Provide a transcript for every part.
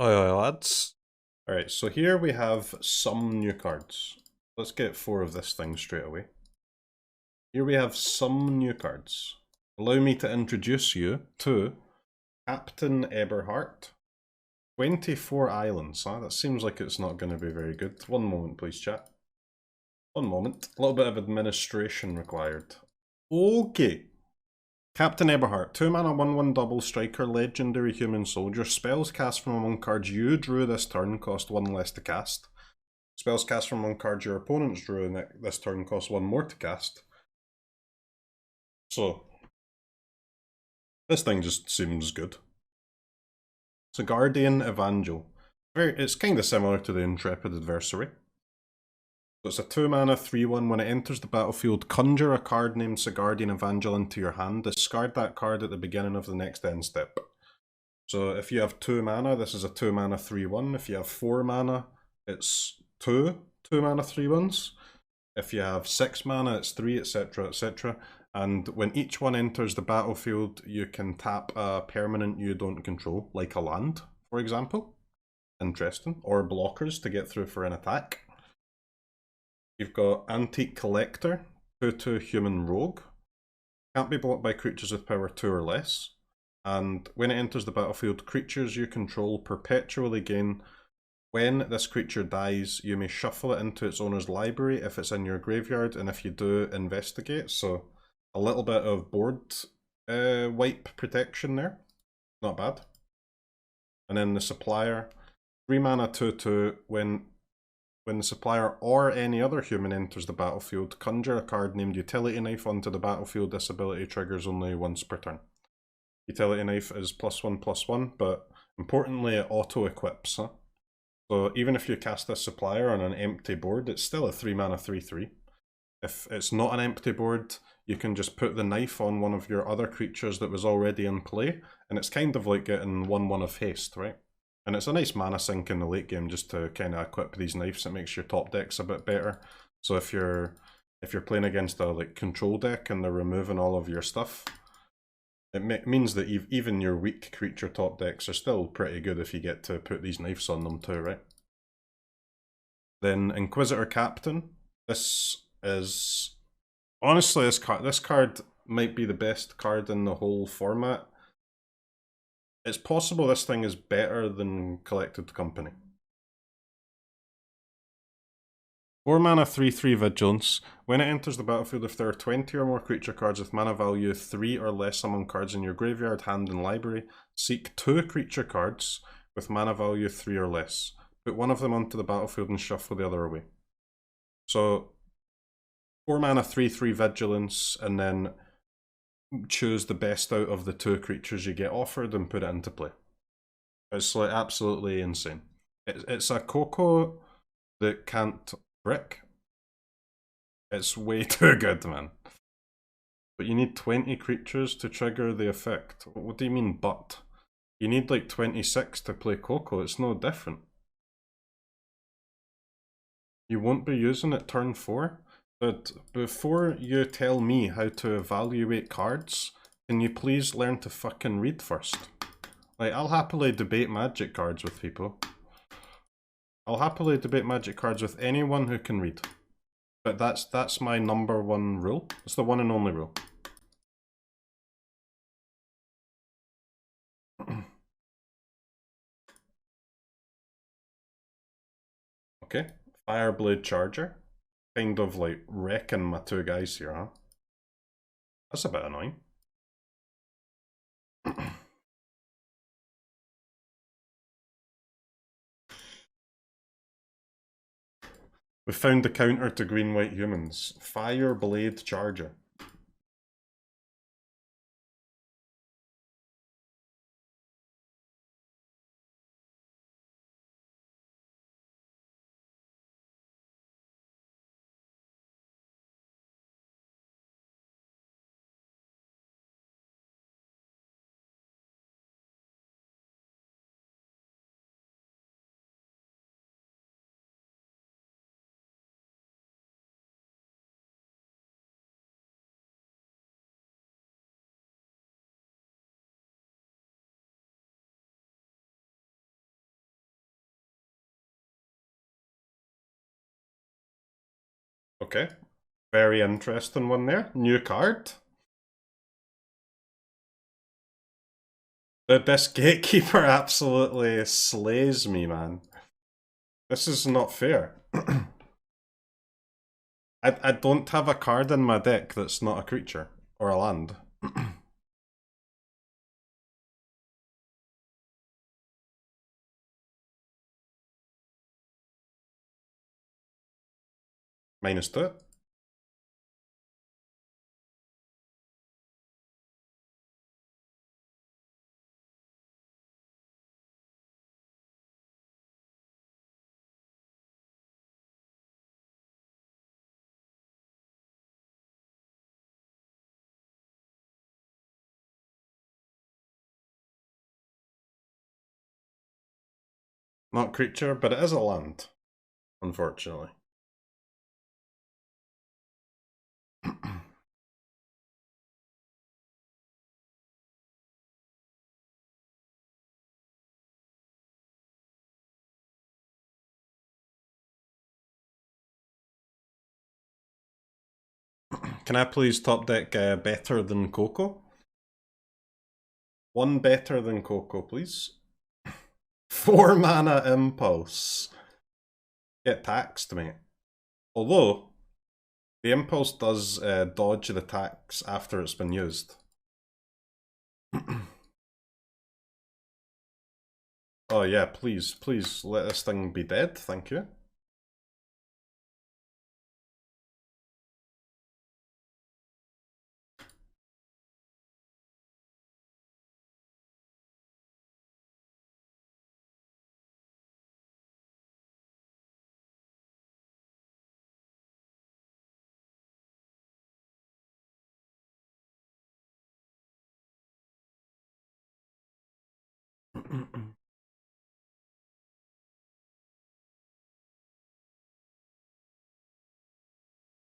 Oi, lads. Alright, so here we have some new cards. Let's get 4 of this thing straight away. Here we have some new cards. Allow me to introduce you to Captain Eberhart. 24 islands, huh? That seems like it's not going to be very good. One moment, please, chat. One moment. A little bit of administration required. Okay. Captain Eberhart, 2 mana 1/1 double striker, legendary human soldier. Spells cast from among cards you drew this turn cost 1 less to cast. Spells cast from among cards your opponents drew this turn cost 1 more to cast. So, this thing just seems good. Sigardian Evangel. It's kind of similar to the Intrepid Adversary. So it's a 2 mana 3/1. When it enters the battlefield, conjure a card named Sigardian Evangel into your hand. Discard that card at the beginning of the next end step. So if you have 2 mana, this is a 2 mana 3/1. If you have 4 mana, it's 2 mana 3/1s. If you have 6 mana, it's 3, etc, etc. And when each one enters the battlefield, you can tap a permanent you don't control, like a land, for example. Interesting. Or blockers to get through for an attack. You've got Antique Collector, 2/2 Human Rogue. Can't be blocked by creatures with power 2 or less. And when it enters the battlefield, creatures you control perpetually gain. When this creature dies, you may shuffle it into its owner's library if it's in your graveyard, and if you do, investigate. So a little bit of board wipe protection there. Not bad. And then the Supplier, 3 mana 2/2. When the Supplier or any other human enters the battlefield, conjure a card named Utility Knife onto the battlefield. This ability triggers only once per turn. Utility Knife is +1/+1, but importantly it auto-equips. Huh? So even if you cast this Supplier on an empty board, it's still a 3 mana 3/3. If it's not an empty board, you can just put the knife on one of your other creatures that was already in play, and it's kind of like getting 1/1 of haste, right? And it's a nice mana sink in the late game just to kind of equip these knives. It makes your top decks a bit better. So if you're playing against a control deck and they're removing all of your stuff, it means that even your weak creature top decks are still pretty good if you get to put these knives on them too, right? Then Inquisitor Captain. This is honestly this card might be the best card in the whole format. It's possible this thing is better than Collected Company. 4 mana 3/3 Vigilance. When it enters the battlefield, if there are 20 or more creature cards with mana value 3 or less among cards in your graveyard, hand, and library, seek 2 creature cards with mana value 3 or less. Put one of them onto the battlefield and shuffle the other away. So 4 mana 3/3 Vigilance, and then choose the best out of the 2 creatures you get offered and put it into play. It's like absolutely insane. It's a Coco that can't brick. It's way too good, man. But you need 20 creatures to trigger the effect. What do you mean, but? You need like 26 to play Coco. It's no different. You won't be using it turn 4? But before you tell me how to evaluate cards, can you please learn to fucking read first? Like, I'll happily debate Magic cards with people. I'll happily debate Magic cards with anyone who can read. But that's my #1 rule. It's the one and only rule. Okay, Fireblade Charger. Kind of like wrecking my 2 guys here, huh? That's a bit annoying. We found the counter to green-white humans. Fireblade Charger. Okay. Very interesting one there. New card. This gatekeeper absolutely slays me, man. This is not fair. I don't have a card in my deck that's not a creature or a land. -2. Not creature, but it is a land, unfortunately. Can I please top deck better than Coco? One better than Coco, please. 4 mana Impulse. Get taxed, mate. Although, the Impulse does dodge the tax after it's been used. Oh yeah, please, please let this thing be dead, thank you.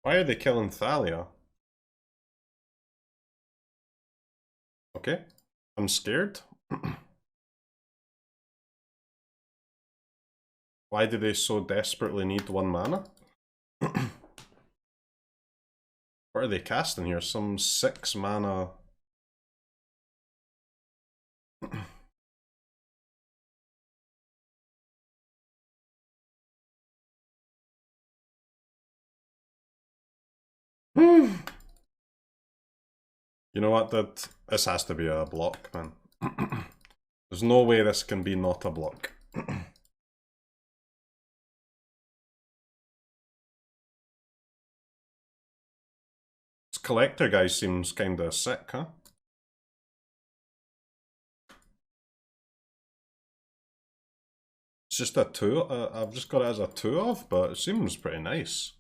Why are they killing Thalia? Okay, I'm scared. Why do they so desperately need 1 mana? What are they casting here? Some 6 mana... You know what, this has to be a block, man. There's no way this can be not a block. This collector guy seems kinda sick, huh? It's just a 2, I've just got it as a 2 of, but it seems pretty nice.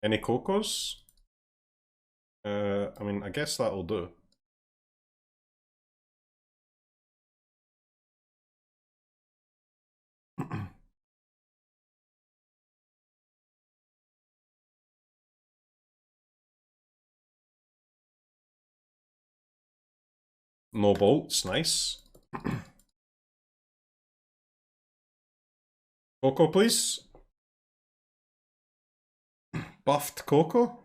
Any Cocos? I mean, I guess that'll do. No bolts, nice. Coco, please. Buffed Coco.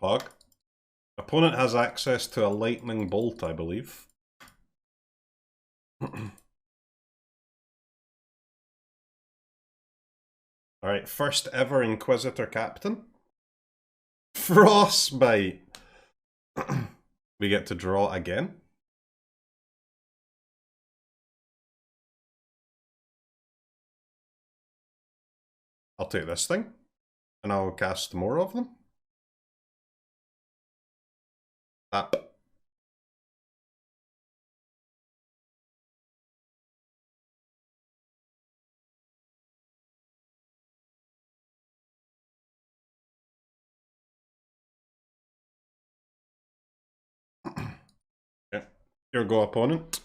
Pog. Opponent has access to a lightning bolt, I believe. Alright, first ever Inquisitor Captain. Frostbite! We get to draw again. I'll take this thing, and I'll cast more of them. Tap. Yeah. Here go, opponent.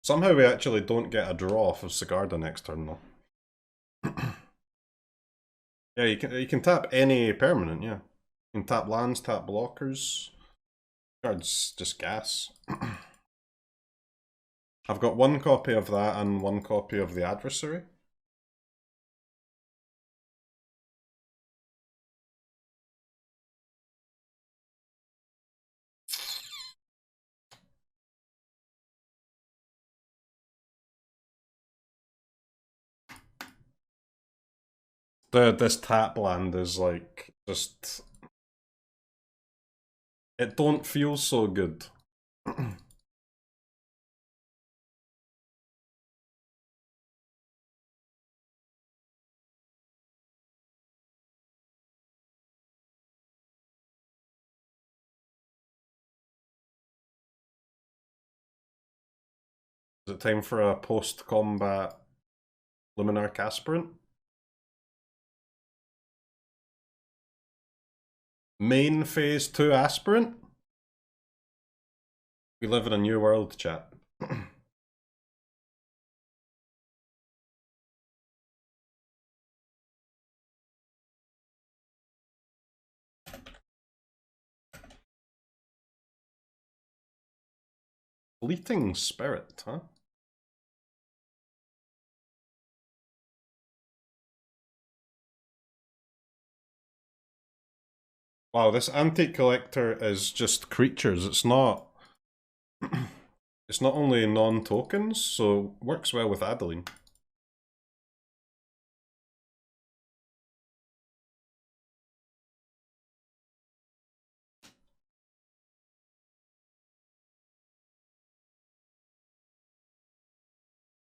Somehow we actually don't get a draw off of Sigarda next turn, though. Yeah, you can tap any permanent, yeah. You can tap lands, tap blockers. Card's just gas. I've got one copy of that and one copy of the Adversary. This tap land is like just, it don't feel so good. Is it time for a post-combat Lunarch Aspirant? Main phase 2 Aspirant? We live in a new world, chat. Fleeting Spirit, huh? Wow, this Antique Collector is just creatures. It's not... it's not only non-tokens, so works well with Adeline.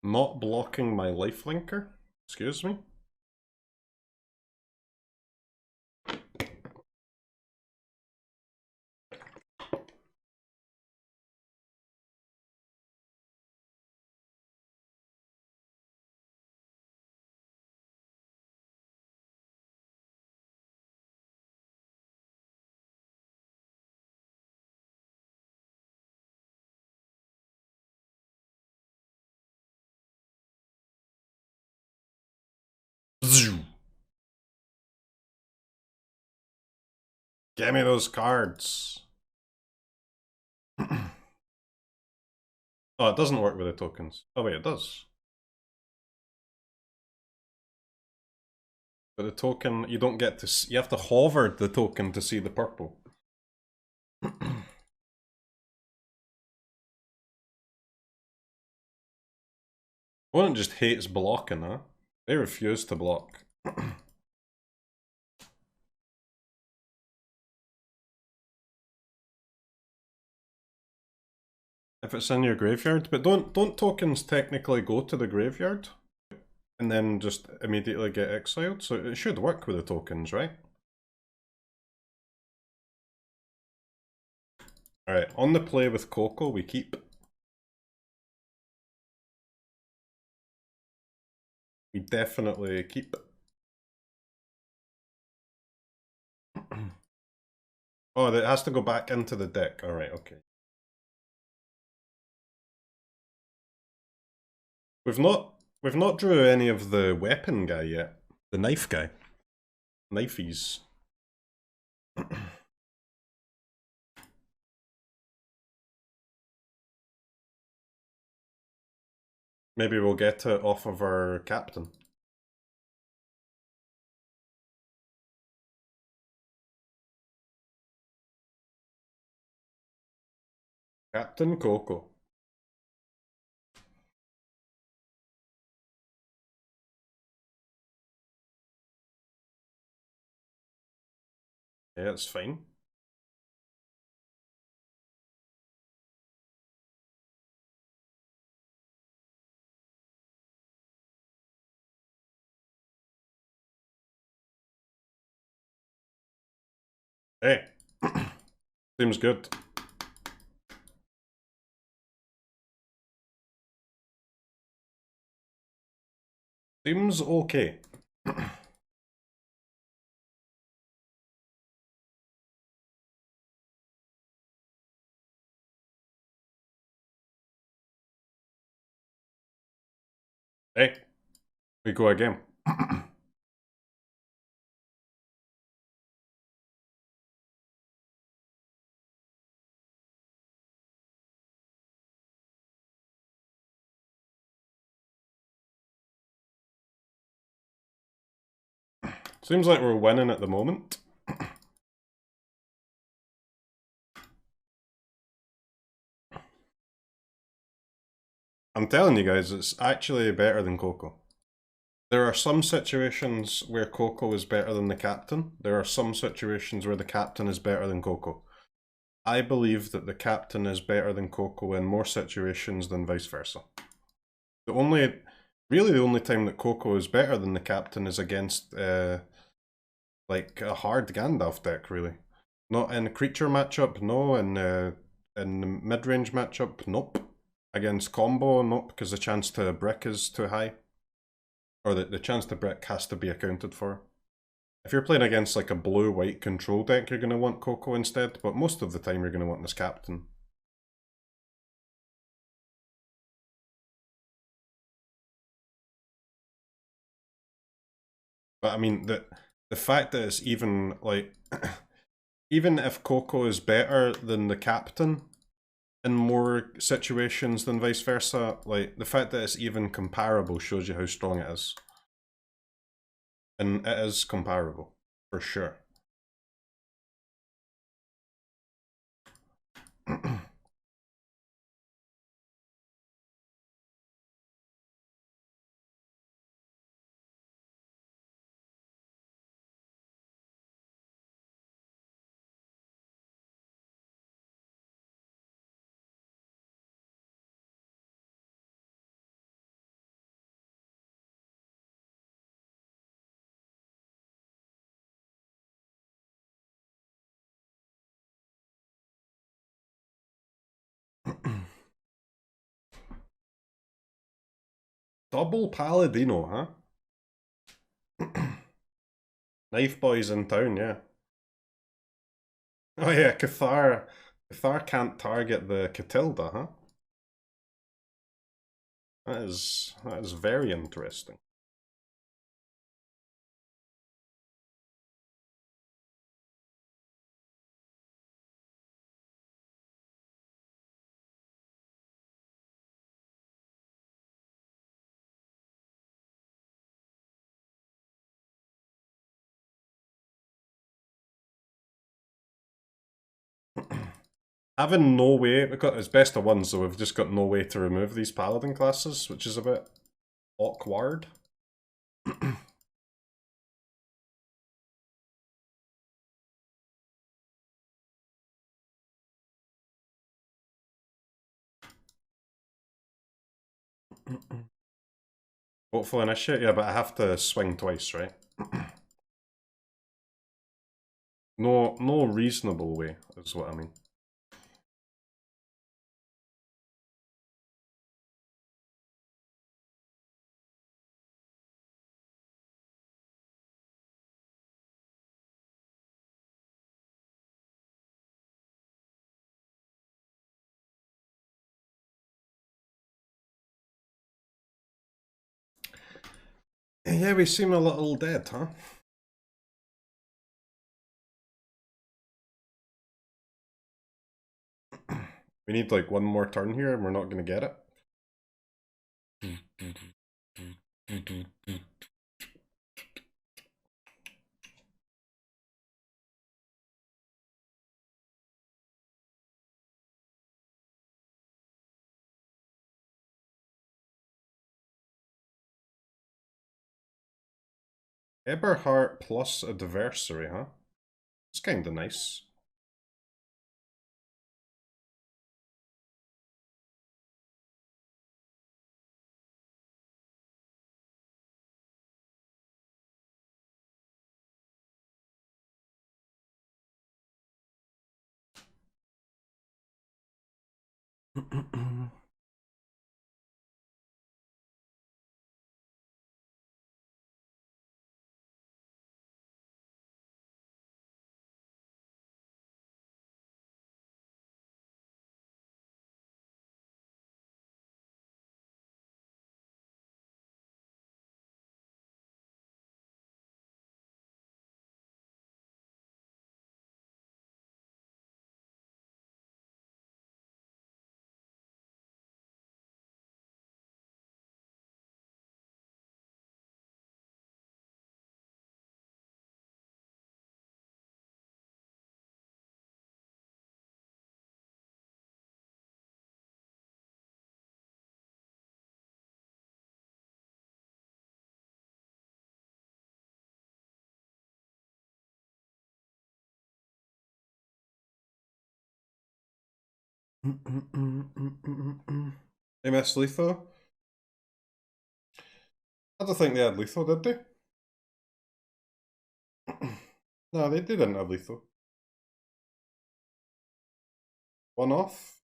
Not blocking my lifelinker? Excuse me? Get me those cards. Oh, it doesn't work with the tokens. Oh wait, it does. But the token, you don't get to see, you have to hover the token to see the purple. Opponent just hates blocking, huh? They refuse to block. If it's in your graveyard, but don't tokens technically go to the graveyard and then just immediately get exiled? So it should work with the tokens, right? Alright, on the play with Coco, we keep. We definitely keep. Oh, it has to go back into the deck. Alright, okay. We've not drew any of the weapon guy yet. The knife guy. Knifeys. Maybe we'll get it off of our captain. Captain Coco. Yeah, it's fine. Hey, seems good. Seems okay. Hey, we go again. Seems like we're winning at the moment. I'm telling you guys, it's actually better than Coco. There are some situations where Coco is better than the captain. There are some situations where the captain is better than Coco. I believe that the captain is better than Coco in more situations than vice versa. Really the only time that Coco is better than the captain is against like a hard Gandalf deck, really. Not in a creature matchup, no. In the mid-range matchup, nope. Against combo, nope, because the chance to brick is too high. Or the chance to brick has to be accounted for. If you're playing against like a blue-white control deck, you're going to want Coco instead, but most of the time you're going to want this captain. But I mean, the fact that it's even, like, even if Coco is better than the captain in more situations than vice versa, like, the fact that it's even comparable shows you how strong it is. And it is comparable, for sure. Double Paladino, huh? Knife boys in town, yeah. Oh yeah, Cathar. Cathar can't target the Katilda, huh? That is very interesting. Having no way, because it's best of one, so we've just got no way to remove these paladin classes, which is a bit awkward. Hopefully initiate, yeah, but I have to swing twice, right? No reasonable way is what I mean. Yeah, we seem a little dead, huh? We need like one more turn here and we're not gonna get it. Eberhart plus Adversary, huh? It's kinda nice. They missed Letho? I don't think they had Letho, did they? No, they didn't have Letho. One off?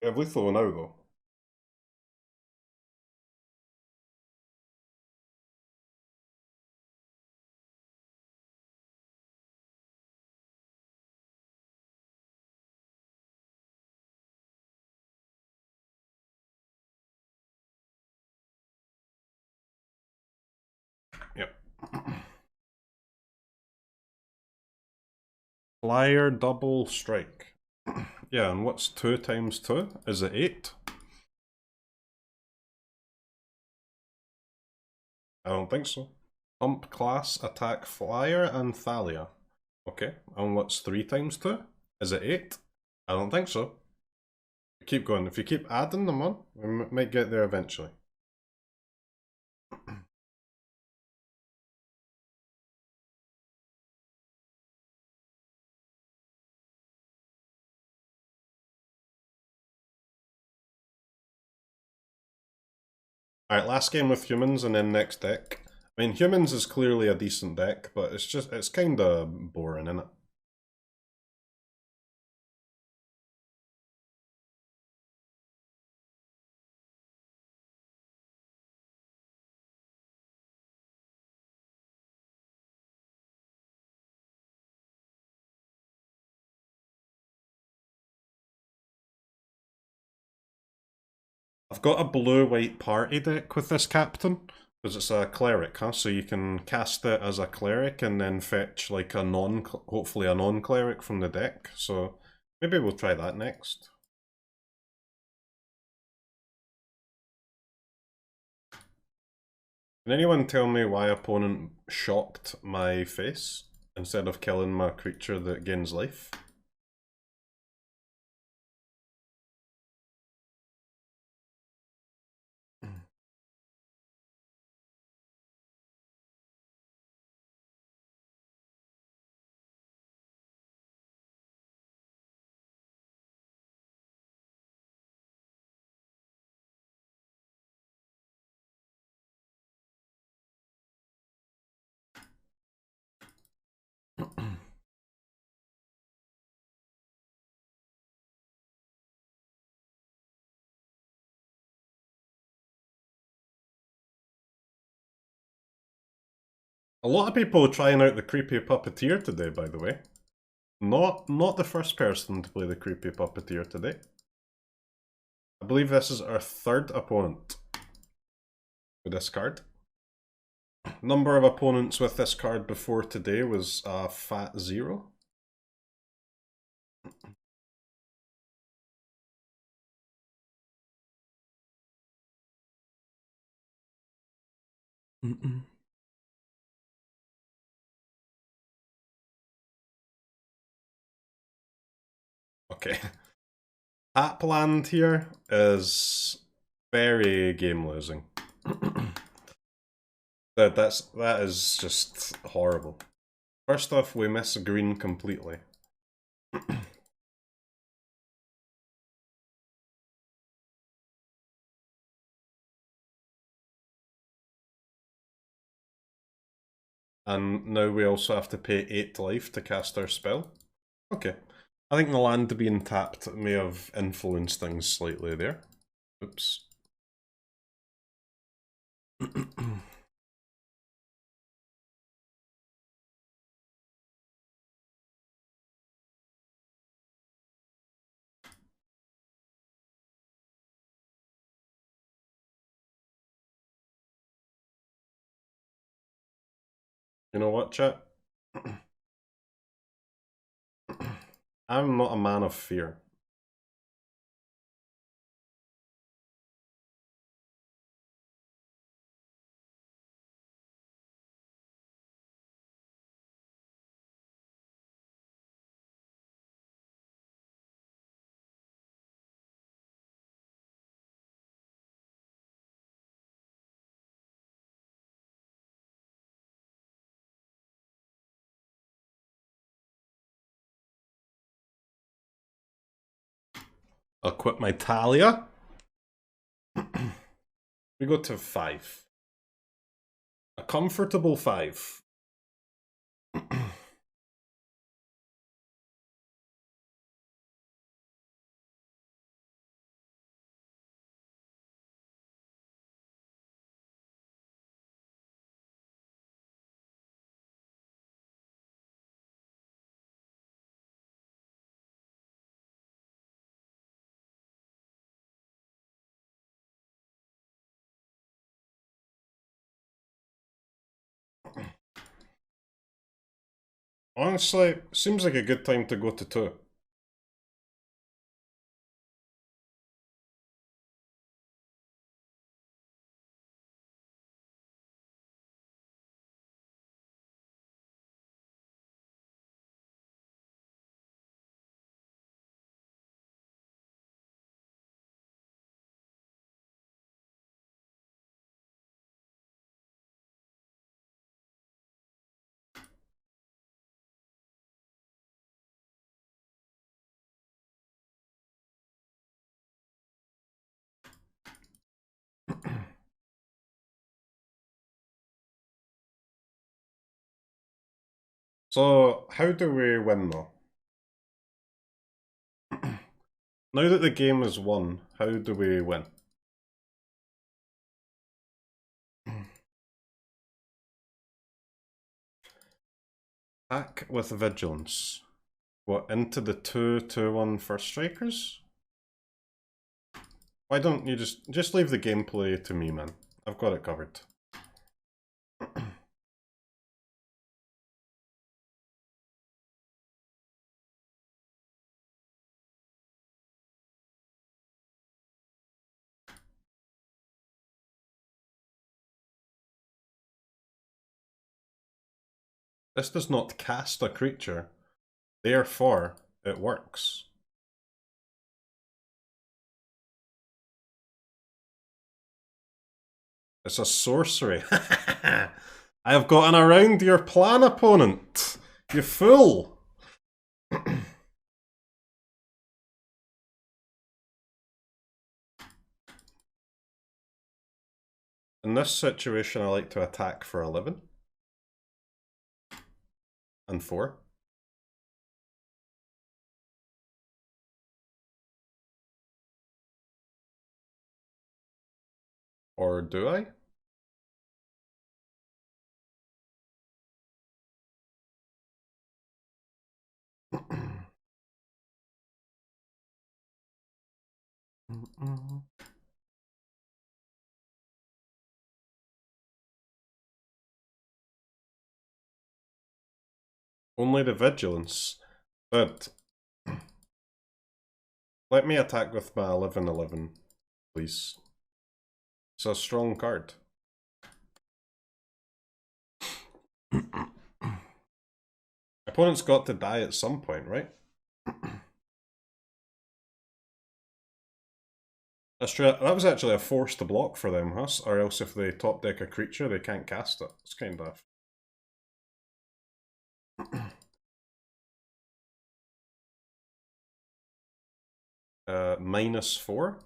They have Letho now, though. Yep. Flyer double strike. Yeah, and what's 2 times 2? Is it 8? I don't think so. Pump class, attack Flyer and Thalia. Okay, and what's 3 times 2? Is it 8? I don't think so. Keep going. If you keep adding them on, we might get there eventually. Alright, last game with humans and then next deck. I mean, humans is clearly a decent deck, but it's kinda boring, isn't it? I've got a blue-white party deck with this captain, because it's a cleric, huh? So you can cast it as a cleric and then fetch like a hopefully a non-cleric from the deck. So maybe we'll try that next. Can anyone tell me why opponent shocked my face instead of killing my creature that gains life? A lot of people trying out the Creepy Puppeteer today, by the way. Not the first person to play the Creepy Puppeteer today. I believe this is our 3rd opponent with this card. Number of opponents with this card before today was a fat 0. Okay. Tapland here is very game losing. that is just horrible. First off, we miss green completely. And now we also have to pay 8 life to cast our spell. Okay. I think the land being tapped may have influenced things slightly there. Oops. You know what, chat? I'm not a man of fear. I'll quit my Thalia. We go to 5. A comfortable 5. Honestly, seems like a good time to go to 2. So, how do we win though? Now that the game is won, how do we win? Attack with Vigilance. What, into the 2-2-1 first strikers? Why don't you just leave the gameplay to me, man? I've got it covered. This does not cast a creature, therefore it works. It's a sorcery. I have gotten around your plan, opponent. You fool. In this situation, I like to attack for 11. And 4. Or do I? Only the Vigilance. But let me attack with my 11/11, please. It's a strong card. Opponent's got to die at some point, right? That's true. That was actually a force to block for them, huh? Or else if they top deck a creature, they can't cast it. It's kind of... -4.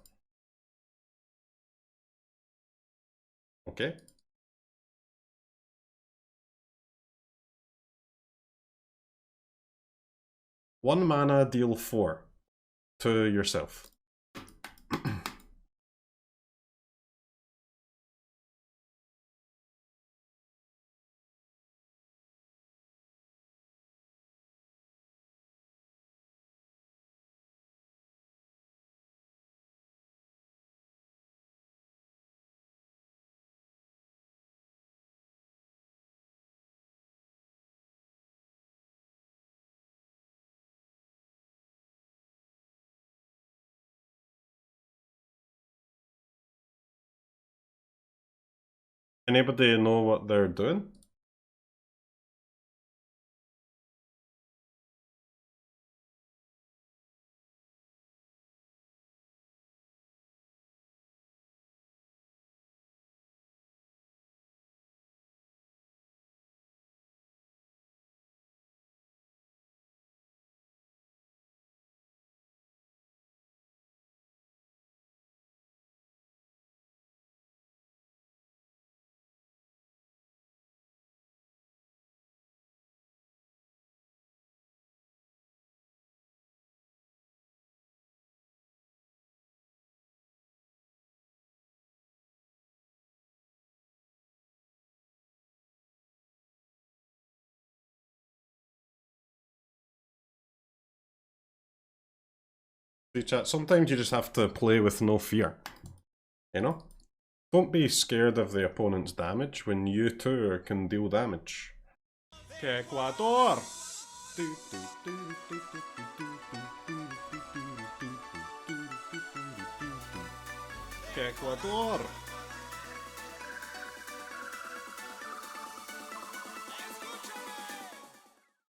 Okay. 1 mana, deal 4 to yourself. Anybody know what they're doing? Chat, sometimes you just have to play with no fear. You know? Don't be scared of the opponent's damage when you too can deal damage. Ecuador! Ecuador!